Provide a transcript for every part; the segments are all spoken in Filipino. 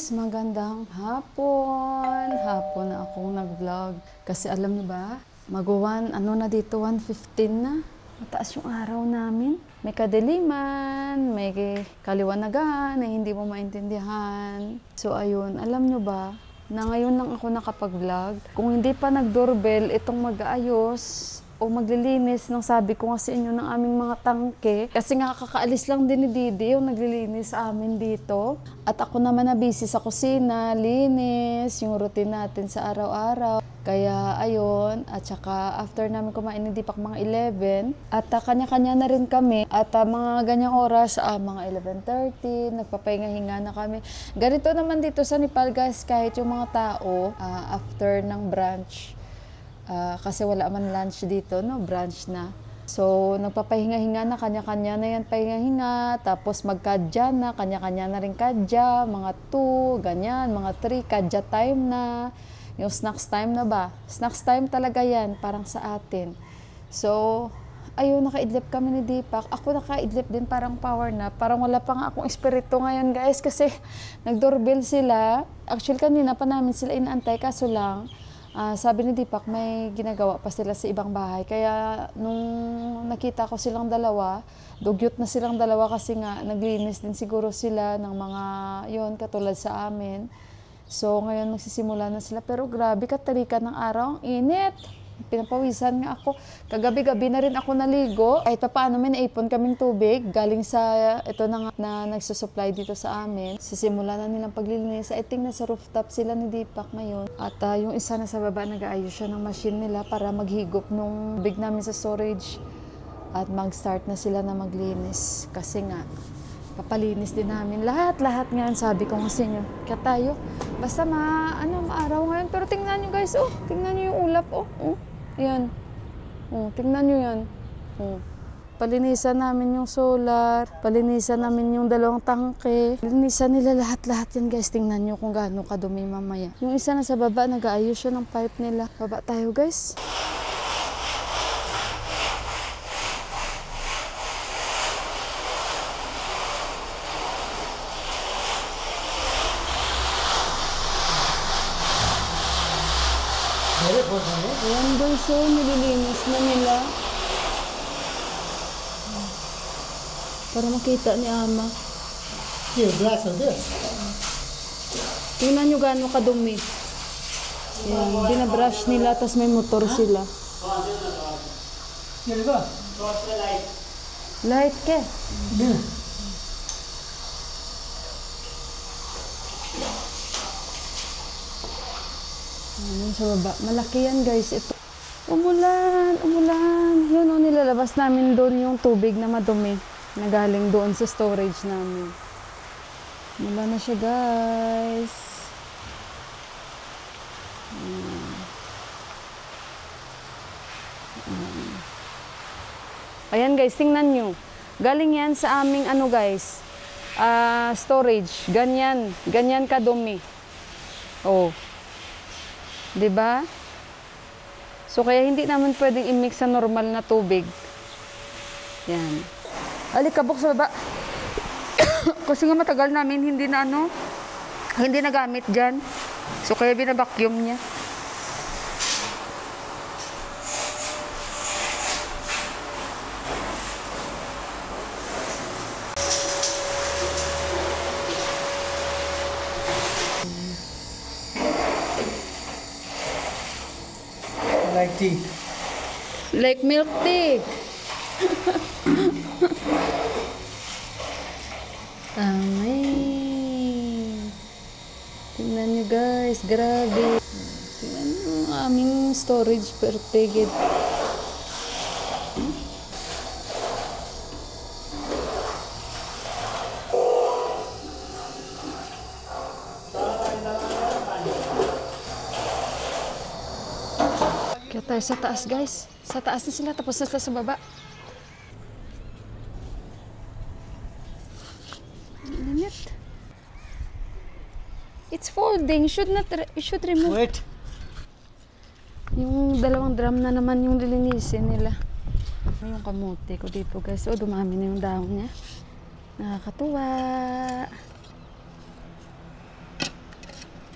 guys, magandang hapon. Hapon na akong nag-vlog. Kasi alam niyo ba, na dito, 1:15 na. Mataas yung araw namin. May kadiliman, may kaliwanagan na hindi mo maintindihan. So ayun, alam niyo ba, na ngayon lang ako nakapag-vlog. Kung hindi pa nag-doorbell, itong mag-aayos o maglilinis ng sabi ko nga sa inyo ng aming mga tangke. Kasi nga kakaalis lang din ni Didi yung naglilinis sa amin dito. At ako naman na busy sa kusina, linis, yung routine natin sa araw-araw. Kaya ayun, at saka after namin kumain ni Deepak mga 11, at kanya-kanya na rin kami. At mga ganyang oras, mga 11:30, nagpapahinga-hinga na kami. Ganito naman dito sa Nepal guys, kahit yung mga tao, after ng brunch, kasi wala man lunch dito, no? Brunch na. So, nagpapahinga-hinga na, kanya-kanya na yan pahinga-hinga. Tapos magkadya na, kanya-kanya na rin kadya. Mga 2, ganyan, mga 3, kadya time na. Yung snacks time na ba? Snacks time talaga yan, parang sa atin. So, ayun, nakaidlip kami ni Deepak. Ako nakaidlip din, parang power na. Parang wala pa nga akong espiritu ngayon guys, kasi nag-doorbell sila. Actually, kanina pa namin sila inaantay, kaso lang, sabi ni Deepak, may ginagawa pa sila sa ibang bahay. Kaya nung nakita ko silang dalawa, dugyot na silang dalawa kasi nga naglinis din siguro sila ng mga yon katulad sa amin. So ngayon magsisimula na sila. Pero grabe, katalikan ng araw, ang init. Pinapawisan nga ako. Kagabi-gabi na rin ako naligo. Kahit pa paano may naipon kaming tubig. Galing sa ito na nagsusupply dito sa amin. Sisimula na nilang paglilinis. I think nasa rooftop sila ni Deepak ngayon. At yung isa na sa baba, nag-aayos siya ng machine nila para maghigop nung big namin sa storage. At mag-start na sila na maglinis. Kasi nga, papalinis din namin. Lahat nga, sabi ko nga sa inyo. Kaya tayo, basta maaraw ngayon. Pero tingnan nyo guys, tingnan nyo yung ulap, Yan. Tingnan nyo yan. Palinisan namin yung solar, palinisan namin yung dalawang tangke. Palinisan nila lahat yan guys. Tingnan nyo kung gaano kadumi mamaya. Yung isa na sa baba, nag-aayos siya ng pipe nila. Baba tayo guys. Ayan guys, nililinis na nila. Para makita ni Ama. Tingnan nyo gaano kadumi. Yan, binabrush nila, tapos may motor sila. Light ke? Ayan sa baba. Malaki yan guys. Ito. Umulan. Yun nilalabas namin doon yung tubig na madumi na galing doon sa storage namin. Umulan na siya guys. Ayan guys, tingnan nyo. Galing yan sa aming guys, storage. Ganyan kadumi. Diba? So, kaya hindi naman pwedeng i-mix sa normal na tubig. Yan. Alikabok sa baba. Kasi nga matagal namin hindi na gamit dyan. So, kaya binabacuum niya. Like tea. Like milk tea. Tingnan nyo guys, grabe. Tingnan nyo ang aming storage per tigid. Kaya tayo sa taas guys. Sa taas na sila, tapos na sila sa baba. Init. It's folding. You should remove. Wait. Yung dalawang drum na naman yung lilinisin nila. Yung kamote ko dito guys. Dumami na yung dahon niya. Nakakatuwa.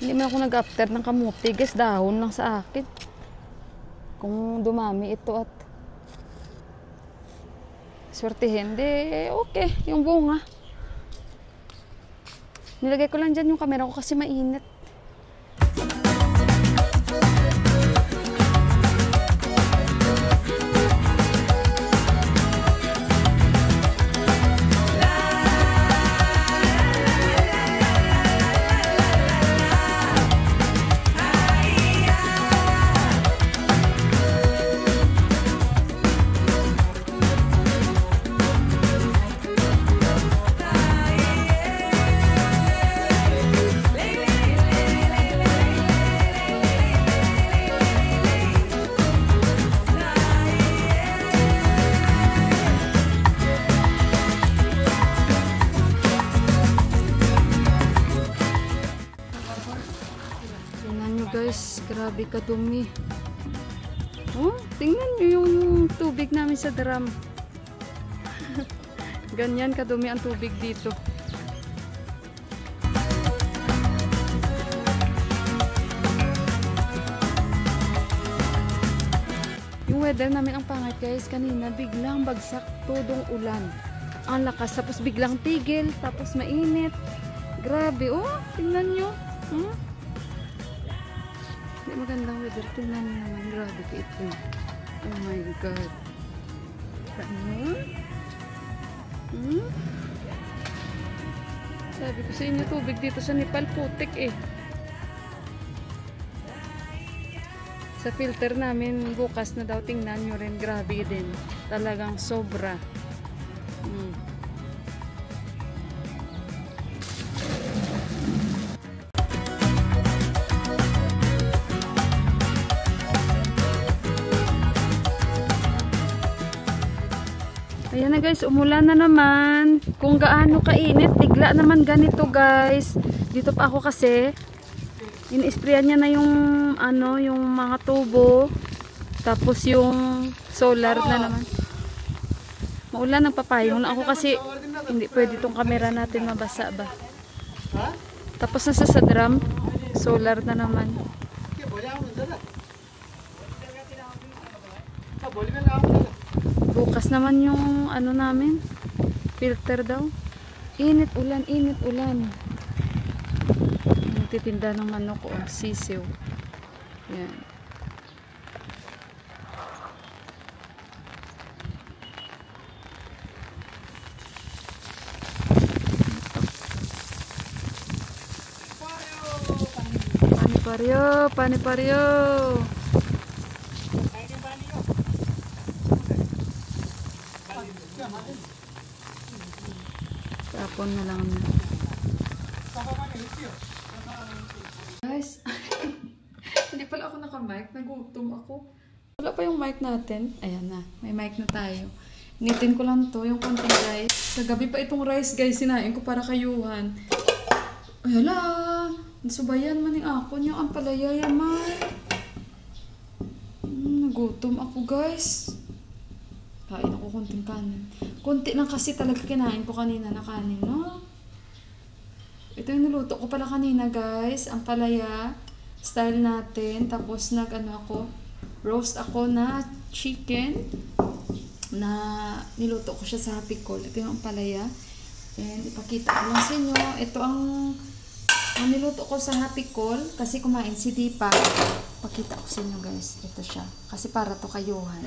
Hindi man ako nag-after ng kamuti. Guys, dahon lang sa akin. Kung dumami ito at swertihin, di okay. Yung bunga. Nilagay ko lang dyan yung camera ko kasi mainit. Guys, grabe kadumi. Oh, tingnan nyo yung tubig namin sa drum. Ganyan kadumi ang tubig dito. Yung weather namin ang pangit guys. Kanina biglang bagsak todong ulan. Ang lakas, tapos biglang tigil, tapos mainit. Grabe, oh, tingnan nyo. Magandang weather. Tingnan niyo naman. Grabe ka ito. Oh my God. Ano? Sabi ko sa inyo, tubig dito sa Nepal, putik eh. Sa filter namin, bukas na daw. Tingnan nyo rin. Grabe din. Talagang sobra. Ayan na guys, umulan na naman. Kung gaano kainit, bigla naman ganito guys. Dito pa ako kasi, in-sprayan niya na yung, yung mga tubo. Tapos yung solar na naman. Maulan ng papayong na ako kasi hindi pwede itong camera natin mabasa ba. Tapos nasa sa drum, solar na naman. Bukas naman yung namin, filter daw. Init ulan, init ulan. Nagtitinda ng ko, sisiw. Yan. Paniparyo, paniparyo. Tapon na lang na. Guys, hindi pala ako naka-mic. Nagutom ako. Wala pa yung mic natin. Ayan na. May mic na tayo. Initin ko lang to, yung konting rice. Kagabi pa itong rice guys, sinain ko para kayuhan. Ayala! Nasubayan man yung ako niyo. Ang palaya yaman. Nagutom ako guys. Kain ako konting kanin. Konti lang kasi talaga kinain ko kanina na kanin, no? Ito yung niluto ko pala kanina, guys. Ang palaya, style natin. Tapos roast ako na chicken na niluto ko siya sa Happy Call. Ito yung palaya. And ipakita ko lang sa inyo. Ito ang niluto ko sa Happy Call kasi kumain si Deepak. Pakita ko sa inyo, guys. Ito siya. Kasi para to kayuhan.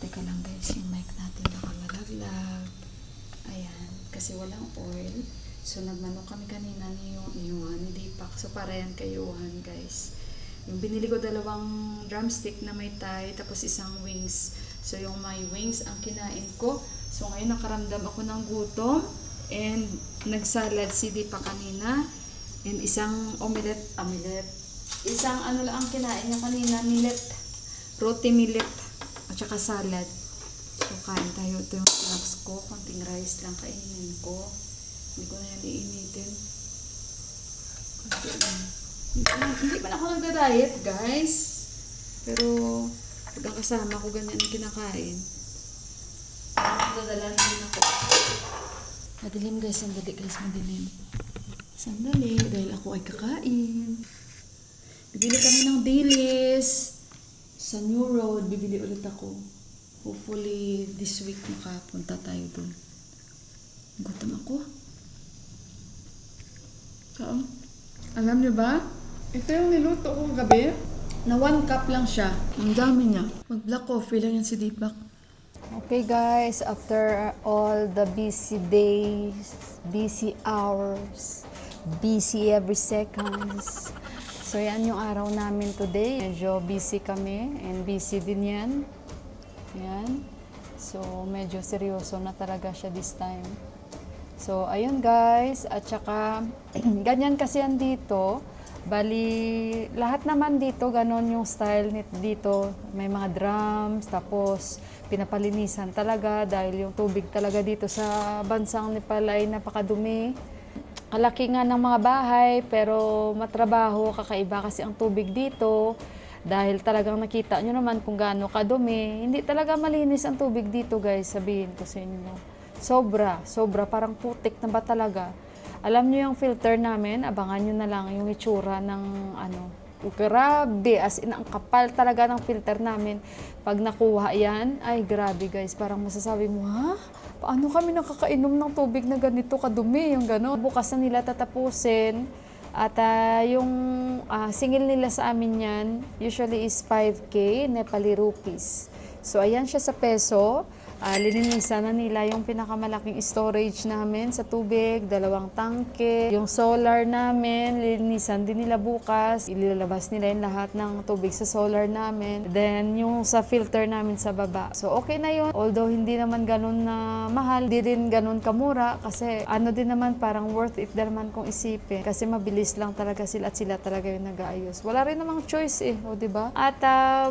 Teka lang guys, yung mic natin nakamalaglag. Ayan, kasi walang oil. So nagmanok kami kanina ni Deepak. So para yan kayuhan guys. Yung binili ko 2 drumstick na may thigh, tapos isang wings. So yung may wings ang kinain ko. So ngayon nakaramdam ako ng gutom. And nagsalad si Deepak kanina. And isang omelette. Isang lang ang kinain niya kanina, millet. Roti millet. At saka salad. So, kain tayo. Ito yung snacks ko. Konting rice lang kainin ko. Hindi ko na yan iinitin. Hindi pa na ako nagda-diet, guys. Pero, pag ang kasama ko, ganyan ang kinakain. Dadala na din ako. Madilim, guys. Ang dali, guys. Madilim. Sandali, dahil ako ay kakain. Bibili kami ng dilis. Sa New Road, bibili ulit ako. Hopefully, this week makapunta tayo dun. Gutom ako. Oo. Alam niyo ba? Ito yung niluto ko gabi. Na 1 cup lang siya. Ang dami niya. Mag-black coffee lang yan si Deepak. Okay guys, after all the busy days, busy hours, busy every seconds. So yan yung araw namin today. Medyo busy kami and busy din yan. Yan. So medyo seryoso na talaga siya this time. So ayun guys, at saka ganyan kasi yan dito. Bali, lahat naman dito, ganon yung style dito. May mga drums, tapos pinapalinisan talaga dahil yung tubig talaga dito sa bansang Nepal ay napakadumi. Kalaki nga ng mga bahay, pero matrabaho, kakaiba kasi ang tubig dito. Dahil talagang nakita nyo naman kung gaano kadumi. Hindi talaga malinis ang tubig dito guys, sabihin ko sa inyo. Sobra, parang putik na ba talaga. Alam niyo yung filter namin, abangan niyo na lang yung itsura ng grabe, as in ang kapal talaga ng filter namin. Pag nakuha yan, ay grabe guys, parang masasabi mo, ha? Paano kami nakakainom ng tubig na ganito kadumi, yung gano'n? Bukas na nila tatapusin, at yung singil nila sa amin yan, usually is 5K Nepali rupees. So ayan siya sa peso. Lilinisan na nila yung pinakamalaking storage namin sa tubig, 2 tangke. Yung solar namin, lilinisan din nila bukas. Ilalabas nila yung lahat ng tubig sa solar namin. Then, yung sa filter namin sa baba. So, okay na yun. Although, hindi naman ganun na mahal, di rin ganun kamura. Kasi, ano din naman, parang worth it din naman kung isipin. Kasi mabilis lang talaga sila at sila talaga yung nag-aayos. Wala rin namang choice o diba? At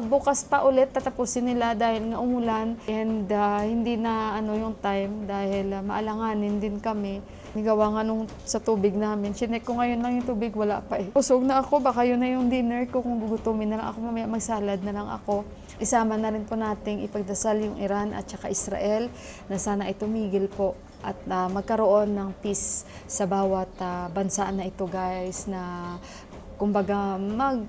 bukas pa ulit, tatapusin nila dahil nga umulan. And, hindi na yung time dahil maalanganin din kami. Nigawa nga nung sa tubig namin. Chinek ko ngayon lang yung tubig, wala pa eh. Busog na ako, baka yun na yung dinner ko. Kung gugutumin na lang ako, mamaya magsalad na lang ako. Isama na rin po nating ipagdasal yung Iran at saka Israel na sana ay tumigil po at magkaroon ng peace sa bawat bansa na ito guys, na kumbaga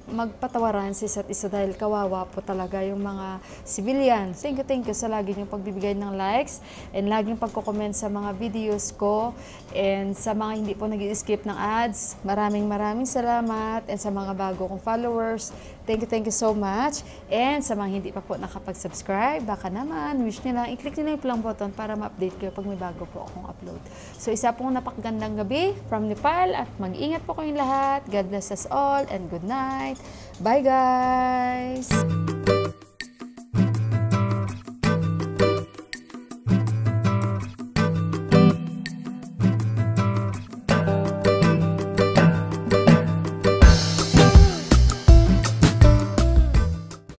magpatawaran sa isa't isa dahil kawawa po talaga yung mga civilians. Thank you sa lagi niyong pagbibigay ng likes and laging pagko-comment sa mga videos ko, and sa mga hindi po nag-i-skip ng ads, maraming salamat, and sa mga bago kong followers, thank you so much. And sa mga hindi pa po nakapag-subscribe, baka naman wish niyo lang i-click niyo lang yung plong button para ma-update kayo pag may bago po akong upload. So isa pong napakagandang gabi from Nepal at mag-ingat po kayong lahat. God bless us all and good night. Bye guys!